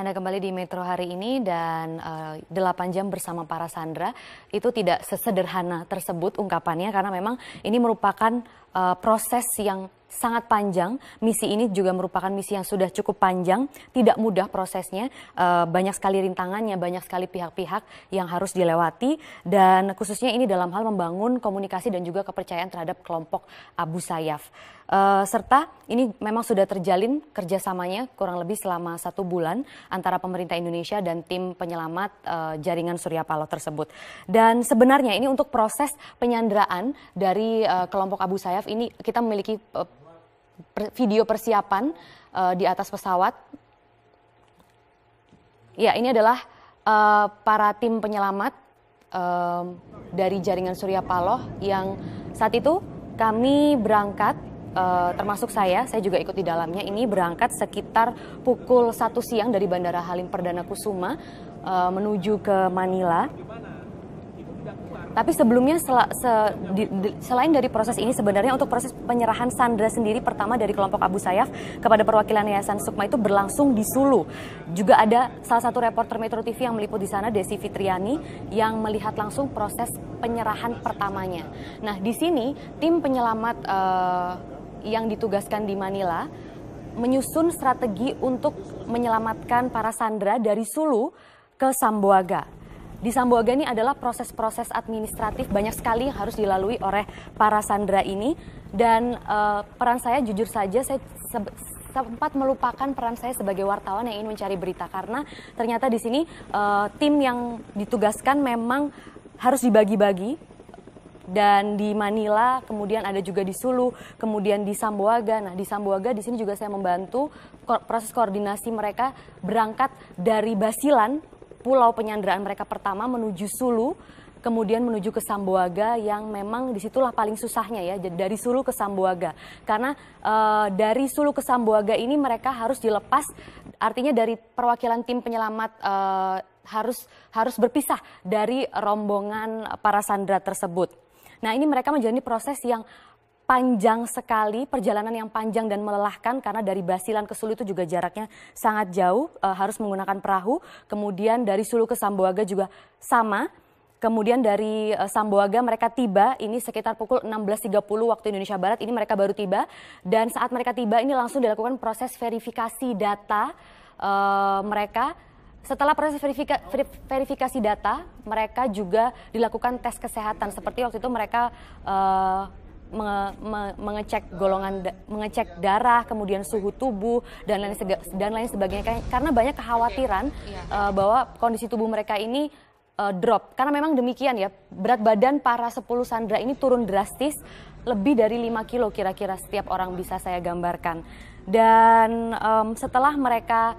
Anda kembali di Metro hari ini dan 8 jam bersama para sandera itu tidak sesederhana tersebut ungkapannya karena memang ini merupakan proses yang sangat panjang. Misi ini juga merupakan misi yang sudah cukup panjang, tidak mudah prosesnya, banyak sekali rintangannya, banyak sekali pihak-pihak yang harus dilewati dan khususnya ini dalam hal membangun komunikasi dan juga kepercayaan terhadap kelompok Abu Sayyaf. Serta ini memang sudah terjalin kerjasamanya kurang lebih selama 1 bulan antara pemerintah Indonesia dan tim penyelamat jaringan Surya Paloh tersebut. Dan sebenarnya ini untuk proses penyanderaan dari kelompok Abu Sayyaf ini kita memiliki video persiapan di atas pesawat. Ya, ini adalah para tim penyelamat dari jaringan Surya Paloh yang saat itu kami berangkat, termasuk saya juga ikut di dalamnya. Ini berangkat sekitar pukul 1 siang dari Bandara Halim Perdana Kusuma menuju ke Manila. Tapi sebelumnya selain dari proses ini sebenarnya untuk proses penyerahan sandera sendiri pertama dari kelompok Abu Sayyaf kepada perwakilan Yayasan Sukma itu berlangsung di Sulu. Juga ada salah satu reporter Metro TV yang meliput di sana, Desi Fitriani, yang melihat langsung proses penyerahan pertamanya. Nah, di sini tim penyelamat yang ditugaskan di Manila menyusun strategi untuk menyelamatkan para sandera dari Sulu ke Sambuaga. Di Sambuaga ini adalah proses-proses administratif banyak sekali yang harus dilalui oleh para sandera ini dan peran saya jujur saja saya sempat melupakan peran saya sebagai wartawan yang ingin mencari berita karena ternyata di sini tim yang ditugaskan memang harus dibagi-bagi. Dan di Manila, kemudian ada juga di Sulu, kemudian di Sambuaga. Nah, di Sambuaga di sini juga saya membantu proses koordinasi mereka berangkat dari Basilan, pulau penyanderaan mereka pertama menuju Sulu, kemudian menuju ke Sambuaga yang memang disitulah paling susahnya ya, dari Sulu ke Sambuaga. Karena dari Sulu ke Sambuaga ini mereka harus dilepas, artinya dari perwakilan tim penyelamat harus berpisah dari rombongan para sandera tersebut. Nah, ini mereka menjalani proses yang panjang sekali, perjalanan yang panjang dan melelahkan karena dari Basilan ke Sulu itu juga jaraknya sangat jauh, harus menggunakan perahu. Kemudian dari Sulu ke Sambuaga juga sama. Kemudian dari Sambuaga mereka tiba, ini sekitar pukul 16.30 waktu Indonesia Barat, ini mereka baru tiba. Dan saat mereka tiba ini langsung dilakukan proses verifikasi data mereka. Setelah proses verifikasi data, mereka juga dilakukan tes kesehatan. Seperti waktu itu mereka mengecek mengecek darah, kemudian suhu tubuh dan lain sebagainya. Karena banyak kekhawatiran bahwa kondisi tubuh mereka ini drop. Karena memang demikian ya, berat badan para 10 sandera ini turun drastis, lebih dari 5 kilo kira-kira setiap orang bisa saya gambarkan. Dan setelah mereka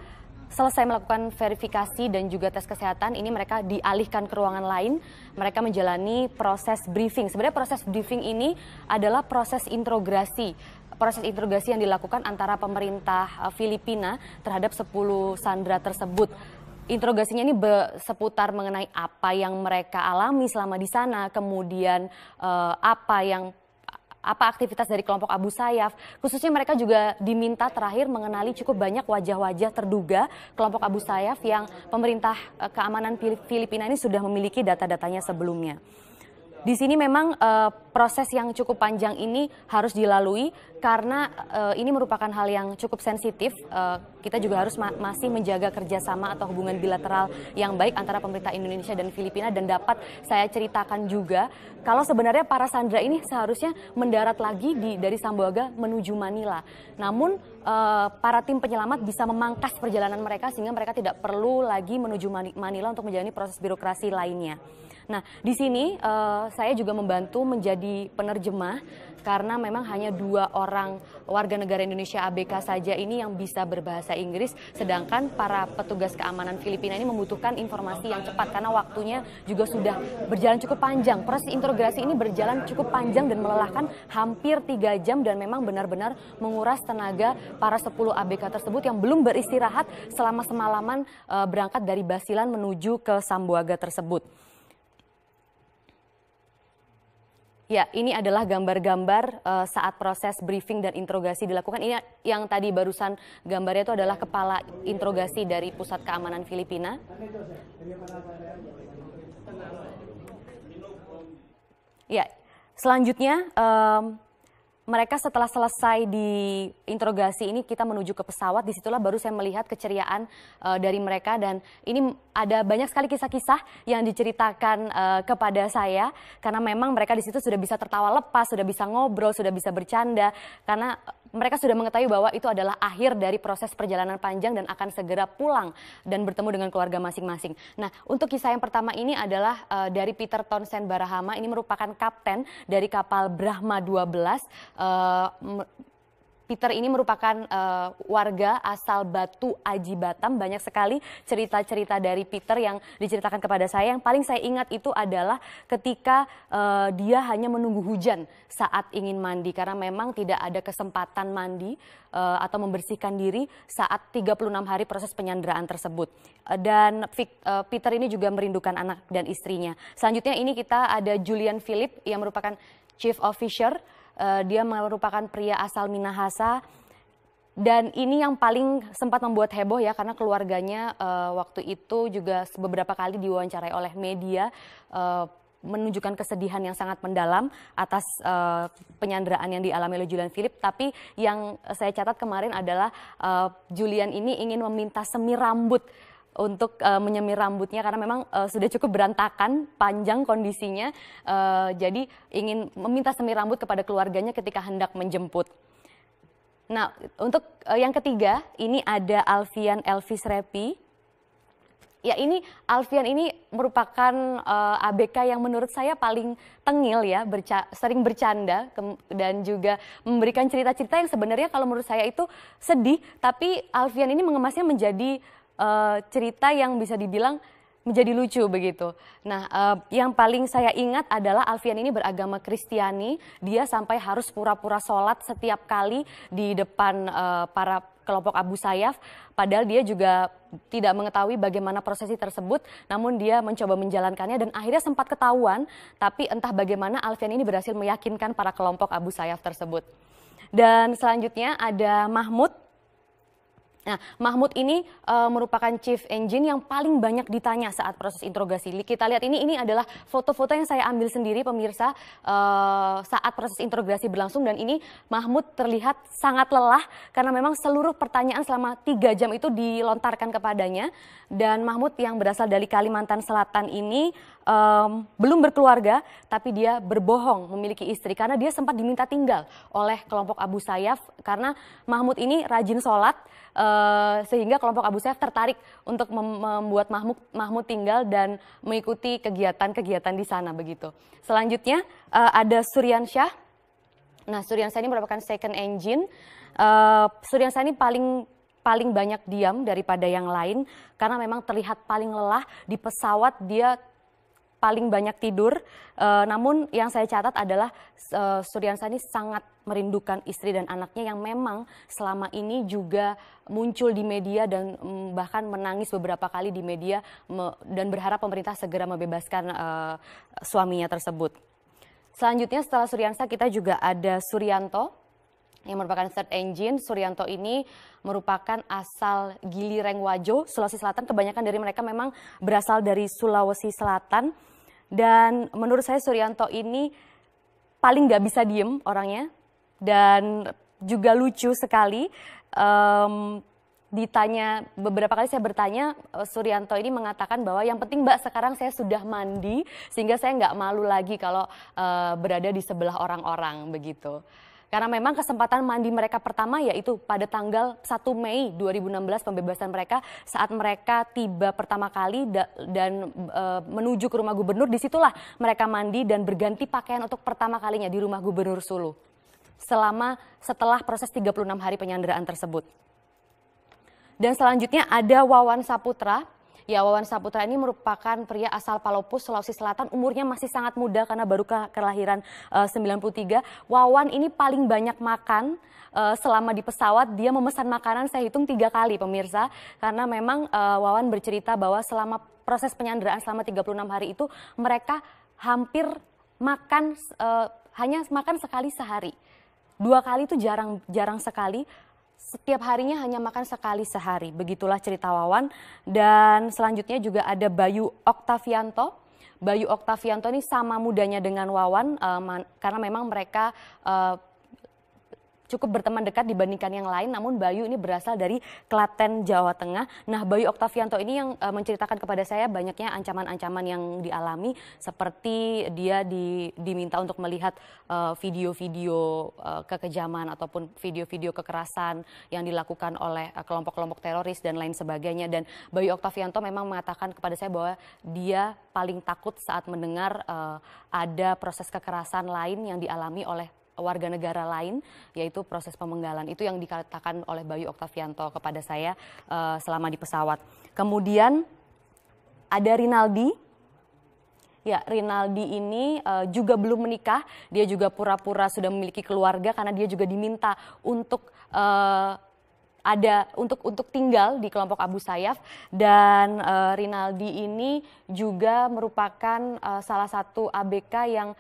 selesai melakukan verifikasi dan juga tes kesehatan, ini mereka dialihkan ke ruangan lain. Mereka menjalani proses briefing. Sebenarnya proses briefing ini adalah proses interogasi. Proses interogasi yang dilakukan antara pemerintah Filipina terhadap 10 sandera tersebut. Interogasinya ini seputar mengenai apa yang mereka alami selama di sana, kemudian apa aktivitas dari kelompok Abu Sayyaf. Khususnya mereka juga diminta terakhir mengenali cukup banyak wajah-wajah terduga kelompok Abu Sayyaf yang pemerintah keamanan Filipina ini sudah memiliki data-datanya sebelumnya. Di sini memang proses yang cukup panjang ini harus dilalui karena ini merupakan hal yang cukup sensitif. Kita juga harus masih menjaga kerjasama atau hubungan bilateral yang baik antara pemerintah Indonesia dan Filipina. Dan dapat saya ceritakan juga kalau sebenarnya para sandera ini seharusnya mendarat lagi dari Sambuaga menuju Manila. Namun para tim penyelamat bisa memangkas perjalanan mereka sehingga mereka tidak perlu lagi menuju Manila untuk menjalani proses birokrasi lainnya. Nah, di sini saya juga membantu menjadi penerjemah karena memang hanya 2 orang warga negara Indonesia ABK saja ini yang bisa berbahasa Inggris, sedangkan para petugas keamanan Filipina ini membutuhkan informasi yang cepat karena waktunya juga sudah berjalan cukup panjang. Proses interogasi ini berjalan cukup panjang dan melelahkan, hampir 3 jam dan memang benar-benar menguras tenaga para 10 ABK tersebut yang belum beristirahat selama semalaman berangkat dari Basilan menuju ke Sambuaga tersebut. Ya, ini adalah gambar-gambar saat proses briefing dan interogasi dilakukan. Ini yang tadi barusan gambarnya itu adalah kepala interogasi dari Pusat Keamanan Filipina. Ya, selanjutnya mereka setelah selesai di interogasi ini kita menuju ke pesawat. Disitulah baru saya melihat keceriaan dari mereka, dan ini ada banyak sekali kisah-kisah yang diceritakan kepada saya karena memang mereka di situ sudah bisa tertawa lepas, sudah bisa ngobrol, sudah bisa bercanda karena mereka sudah mengetahui bahwa itu adalah akhir dari proses perjalanan panjang dan akan segera pulang dan bertemu dengan keluarga masing-masing. Nah, untuk kisah yang pertama ini adalah dari Peter Townsend Barahama. Ini merupakan kapten dari kapal Brahma 12. Peter ini merupakan warga asal Batu Aji Batam. Banyak sekali cerita-cerita dari Peter yang diceritakan kepada saya. Yang paling saya ingat itu adalah ketika dia hanya menunggu hujan saat ingin mandi. Karena memang tidak ada kesempatan mandi atau membersihkan diri saat 36 hari proses penyanderaan tersebut. Dan Peter ini juga merindukan anak dan istrinya. Selanjutnya ini kita ada Julian Philip yang merupakan Chief Officer. Dia merupakan pria asal Minahasa, dan ini yang paling sempat membuat heboh ya karena keluarganya waktu itu juga beberapa kali diwawancarai oleh media menunjukkan kesedihan yang sangat mendalam atas penyanderaan yang dialami oleh Julian Philip. Tapi yang saya catat kemarin adalah Julian ini ingin meminta semi rambut untuk menyemir rambutnya karena memang sudah cukup berantakan, panjang kondisinya, jadi ingin meminta semir rambut kepada keluarganya ketika hendak menjemput. Nah, untuk yang ketiga ini ada Alfian Elvis Repi. Ya, ini Alfian ini merupakan ABK yang menurut saya paling tengil ya, sering bercanda dan juga memberikan cerita-cerita yang sebenarnya kalau menurut saya itu sedih, tapi Alfian ini mengemasnya menjadi cerita yang bisa dibilang menjadi lucu begitu. Nah, yang paling saya ingat adalah Alfian ini beragama Kristiani. Dia sampai harus pura-pura sholat setiap kali di depan para kelompok Abu Sayyaf. Padahal dia juga tidak mengetahui bagaimana prosesi tersebut. Namun dia mencoba menjalankannya dan akhirnya sempat ketahuan. Tapi entah bagaimana Alfian ini berhasil meyakinkan para kelompok Abu Sayyaf tersebut. Dan selanjutnya ada Mahmud. Nah, Mahmud ini merupakan chief engine yang paling banyak ditanya saat proses interogasi. Kita lihat ini adalah foto-foto yang saya ambil sendiri pemirsa saat proses interogasi berlangsung, dan ini Mahmud terlihat sangat lelah karena memang seluruh pertanyaan selama 3 jam itu dilontarkan kepadanya. Dan Mahmud yang berasal dari Kalimantan Selatan ini belum berkeluarga, tapi dia berbohong memiliki istri karena dia sempat diminta tinggal oleh kelompok Abu Sayyaf karena Mahmud ini rajin sholat. Sehingga kelompok Abu Sayyaf tertarik untuk membuat Mahmud tinggal dan mengikuti kegiatan-kegiatan di sana begitu. Selanjutnya ada Suryansyah. Nah, Suryansyah ini merupakan second engine. Suryansyah ini paling banyak diam daripada yang lain karena memang terlihat paling lelah. Di pesawat dia paling banyak tidur, namun yang saya catat adalah Suryansyah ini sangat merindukan istri dan anaknya yang memang selama ini juga muncul di media dan bahkan menangis beberapa kali di media dan berharap pemerintah segera membebaskan suaminya tersebut. Selanjutnya setelah Suryansyah kita juga ada Suryanto yang merupakan third engine. Suryanto ini merupakan asal Gilireng Wajo, Sulawesi Selatan. Kebanyakan dari mereka memang berasal dari Sulawesi Selatan. Dan menurut saya Suryanto ini paling nggak bisa diem orangnya. Dan juga lucu sekali. Ditanya, beberapa kali saya bertanya, Suryanto ini mengatakan bahwa yang penting Mbak sekarang saya sudah mandi. Sehingga saya nggak malu lagi kalau berada di sebelah orang-orang begitu. Karena memang kesempatan mandi mereka pertama yaitu pada tanggal 1 Mei 2016 pembebasan mereka saat mereka tiba pertama kali dan menuju ke rumah gubernur. Disitulah mereka mandi dan berganti pakaian untuk pertama kalinya di rumah gubernur Sulu setelah proses 36 hari penyanderaan tersebut. Dan selanjutnya ada Wawan Saputra. Ya, Wawan Saputra ini merupakan pria asal Palopus, Sulawesi Selatan. Umurnya masih sangat muda karena baru kelahiran 93. Wawan ini paling banyak makan selama di pesawat. Dia memesan makanan saya hitung 3 kali pemirsa. Karena memang Wawan bercerita bahwa selama proses penyanderaan selama 36 hari itu mereka hampir makan hanya makan sekali sehari. 2 kali itu jarang sekali. Setiap harinya hanya makan sekali sehari. Begitulah cerita Wawan. Dan selanjutnya juga ada Bayu Oktavianto. Bayu Oktavianto ini sama mudanya dengan Wawan karena memang mereka cukup berteman dekat dibandingkan yang lain, namun Bayu ini berasal dari Klaten, Jawa Tengah. Nah, Bayu Oktavianto ini yang menceritakan kepada saya banyaknya ancaman-ancaman yang dialami, seperti dia diminta untuk melihat video-video kekejaman ataupun video-video kekerasan yang dilakukan oleh kelompok-kelompok teroris dan lain sebagainya. Dan Bayu Oktavianto memang mengatakan kepada saya bahwa dia paling takut saat mendengar ada proses kekerasan lain yang dialami oleh warga negara lain, yaitu proses pemenggalan. Itu yang dikatakan oleh Bayu Oktavianto kepada saya selama di pesawat. Kemudian ada Rinaldi. Ya, Rinaldi ini juga belum menikah. Dia juga pura-pura sudah memiliki keluarga karena dia juga diminta untuk untuk tinggal di kelompok Abu Sayyaf. Dan Rinaldi ini juga merupakan salah satu ABK yang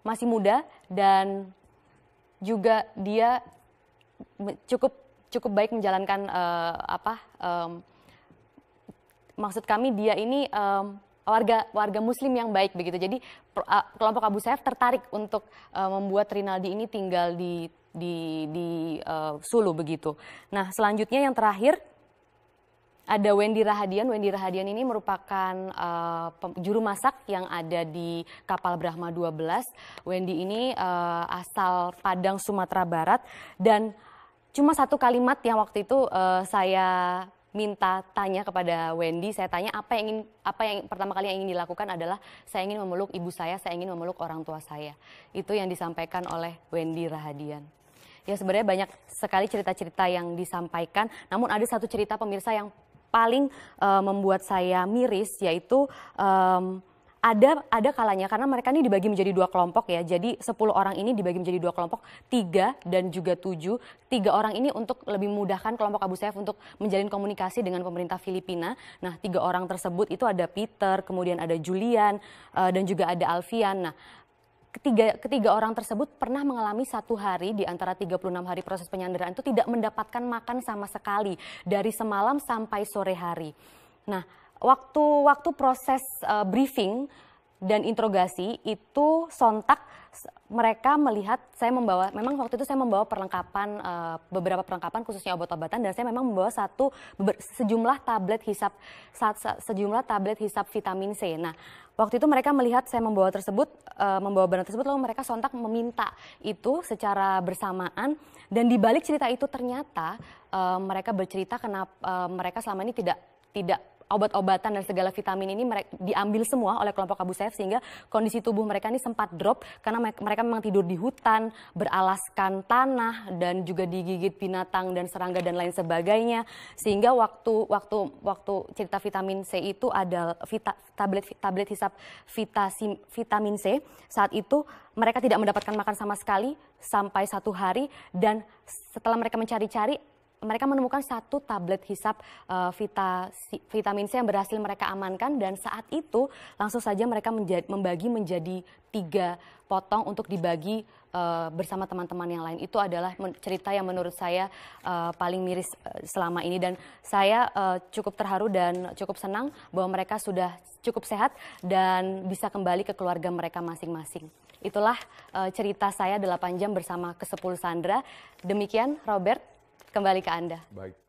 masih muda dan juga dia cukup baik menjalankan maksud kami dia ini warga Muslim yang baik begitu. Jadi kelompok Abu Sayyaf tertarik untuk membuat Rinaldi ini tinggal di Sulu begitu. Nah, selanjutnya yang terakhir ada Wendy Rahadian. Wendy Rahadian ini merupakan juru masak yang ada di kapal Brahma 12. Wendy ini asal Padang, Sumatera Barat. Dan cuma satu kalimat yang waktu itu saya minta tanya kepada Wendy. Saya tanya apa yang pertama kali yang ingin dilakukan adalah saya ingin memeluk ibu saya ingin memeluk orang tua saya. Itu yang disampaikan oleh Wendy Rahadian. Ya, sebenarnya banyak sekali cerita-cerita yang disampaikan. Namun ada satu cerita pemirsa yang paling membuat saya miris, yaitu ada kalanya karena mereka ini dibagi menjadi 2 kelompok ya. Jadi 10 orang ini dibagi menjadi 2 kelompok, 3 dan juga 7. 3 orang ini untuk lebih memudahkan kelompok Abu Sayyaf untuk menjalin komunikasi dengan pemerintah Filipina. Nah, 3 orang tersebut itu ada Peter, kemudian ada Julian, dan juga ada Alfian. Nah, ketiga orang tersebut pernah mengalami 1 hari di antara 36 hari proses penyanderaan itu tidak mendapatkan makan sama sekali dari semalam sampai sore hari. Nah, waktu proses briefing dan interogasi itu sontak mereka melihat memang waktu itu saya membawa perlengkapan, beberapa perlengkapan khususnya obat-obatan, dan saya memang membawa sejumlah tablet hisap vitamin C. Nah, waktu itu mereka melihat saya membawa barang tersebut, lalu mereka sontak meminta itu secara bersamaan. Dan di balik cerita itu ternyata mereka bercerita kenapa mereka selama ini tidak obat-obatan dan segala vitamin ini diambil semua oleh kelompok Abu Sayyaf, sehingga kondisi tubuh mereka ini sempat drop karena mereka memang tidur di hutan, beralaskan tanah, dan juga digigit binatang dan serangga dan lain sebagainya. Sehingga waktu cerita vitamin C itu ada tablet hisap vitamin C, saat itu mereka tidak mendapatkan makan sama sekali sampai 1 hari, dan setelah mereka mencari-cari, mereka menemukan 1 tablet hisap vitamin C yang berhasil mereka amankan, dan saat itu langsung saja mereka membagi menjadi 3 potong untuk dibagi bersama teman-teman yang lain. Itu adalah cerita yang menurut saya paling miris selama ini, dan saya cukup terharu dan cukup senang bahwa mereka sudah cukup sehat dan bisa kembali ke keluarga mereka masing-masing. Itulah cerita saya 8 jam bersama ke-10 Sandra. Demikian Robert, kembali ke Anda. Baik.